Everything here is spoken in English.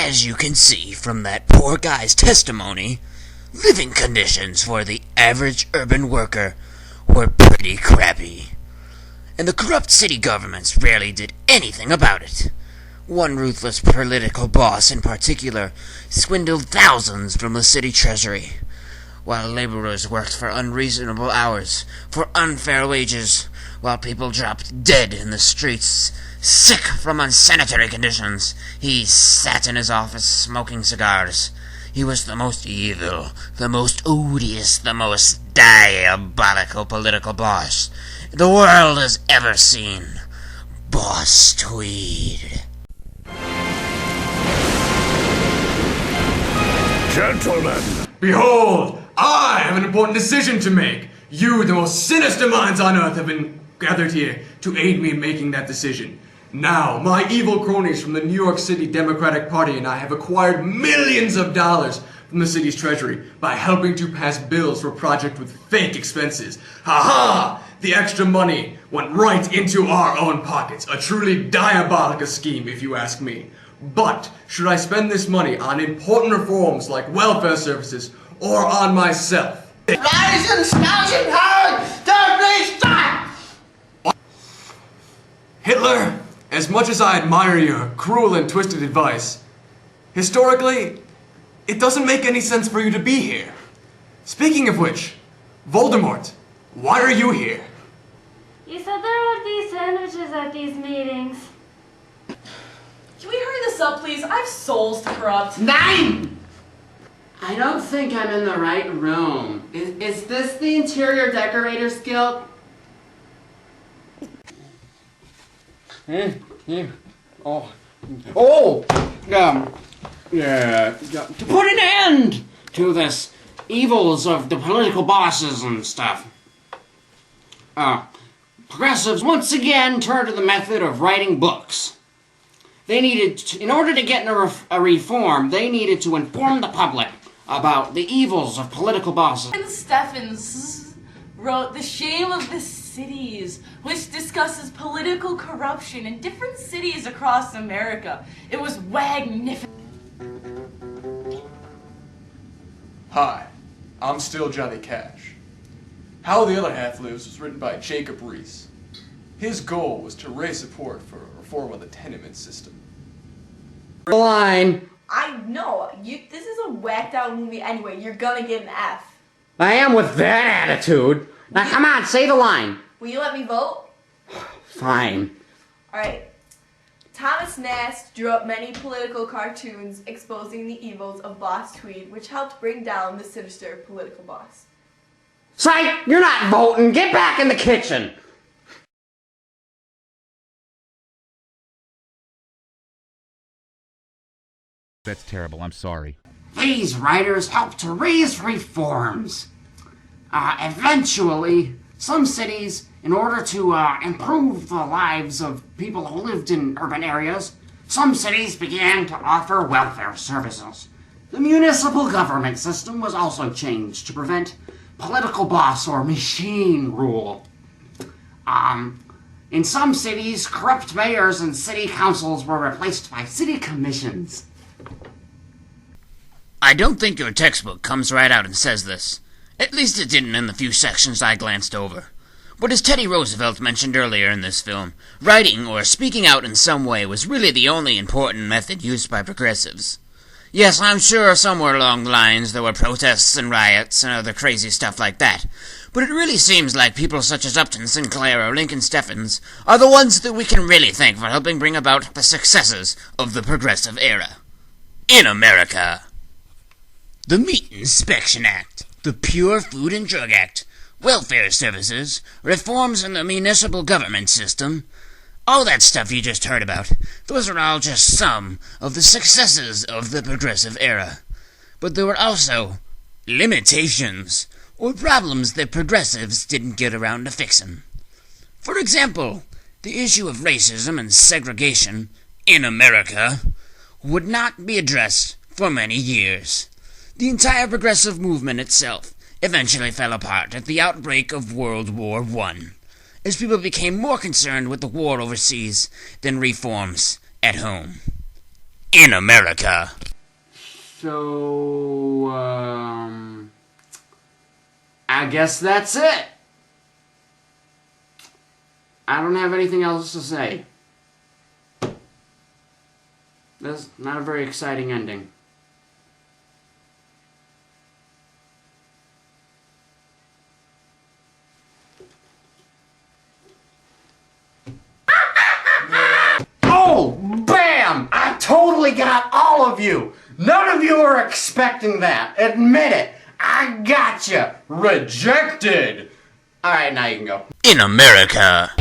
As you can see from that poor guy's testimony, living conditions for the average urban worker were pretty crappy. And the corrupt city governments rarely did anything about it. One ruthless political boss in particular swindled thousands from the city treasury, while laborers worked for unreasonable hours, for unfair wages, while people dropped dead in the streets, sick from unsanitary conditions. He sat in his office smoking cigars. He was the most evil, the most odious, the most diabolical political boss the world has ever seen. Boss Tweed. Gentlemen! Behold, I have an important decision to make. You, the most sinister minds on earth, have been gathered here to aid me in making that decision. Now, my evil cronies from the New York City Democratic Party and I have acquired millions of dollars from the city's treasury by helping to pass bills for a project with fake expenses. Ha-ha! The extra money went right into our own pockets. A truly diabolical scheme, if you ask me. But, should I spend this money on important reforms like welfare services or on myself? Rise and spouting power! Don't please stop! Hitler, as much as I admire your cruel and twisted advice, historically, it doesn't make any sense for you to be here. Speaking of which, Voldemort, why are you here? You said there would be sandwiches at these meetings. Can we hurry this up, please? I have souls to corrupt. Nine! I don't think I'm in the right room. Is this the Interior Decorators Guild? To put an end to this evils of the political bosses and stuff. Progressives once again turned to the method of writing books. They needed to, in order to get a reform, they needed to inform the public about the evils of political bosses. And Steffens wrote The Shame of the Cities, which discusses political corruption in different cities across America. It was magnificent. Hi, I'm still Johnny Cash. How the Other Half Lives was written by Jacob Riis. His goal was to raise support for a reform of the tenement system. Line. I know. This is a whacked out movie anyway. You're gonna get an F. I am with that attitude. Now come on, say the line. Will you let me vote? Fine. Alright. Thomas Nast drew up many political cartoons exposing the evils of Boss Tweed, which helped bring down the sinister political boss. Psych, you're not voting. Get back in the kitchen. That's terrible. I'm sorry. These writers helped to raise reforms. Eventually, some cities, in order to improve the lives of people who lived in urban areas, some cities began to offer welfare services. The municipal government system was also changed to prevent political boss or machine rule. In some cities, corrupt mayors and city councils were replaced by city commissions. I don't think your textbook comes right out and says this. At least it didn't in the few sections I glanced over. But as Teddy Roosevelt mentioned earlier in this film, writing or speaking out in some way was really the only important method used by progressives. Yes, I'm sure somewhere along the lines there were protests and riots and other crazy stuff like that, but it really seems like people such as Upton Sinclair or Lincoln Steffens are the ones that we can really thank for helping bring about the successes of the progressive era. In America. The Meat Inspection Act, the Pure Food and Drug Act, welfare services, reforms in the municipal government system, all that stuff you just heard about, those are all just some of the successes of the progressive era. But there were also limitations, or problems that progressives didn't get around to fixing. For example, the issue of racism and segregation in America would not be addressed for many years. The entire progressive movement itself eventually fell apart at the outbreak of World War I, as people became more concerned with the war overseas than reforms at home. in America. So, I guess that's it. I don't have anything else to say. That's not a very exciting ending. Oh, bam! I totally got all of you. None of you are expecting that. Admit it. I gotcha. Rejected. All right, now you can go. In America.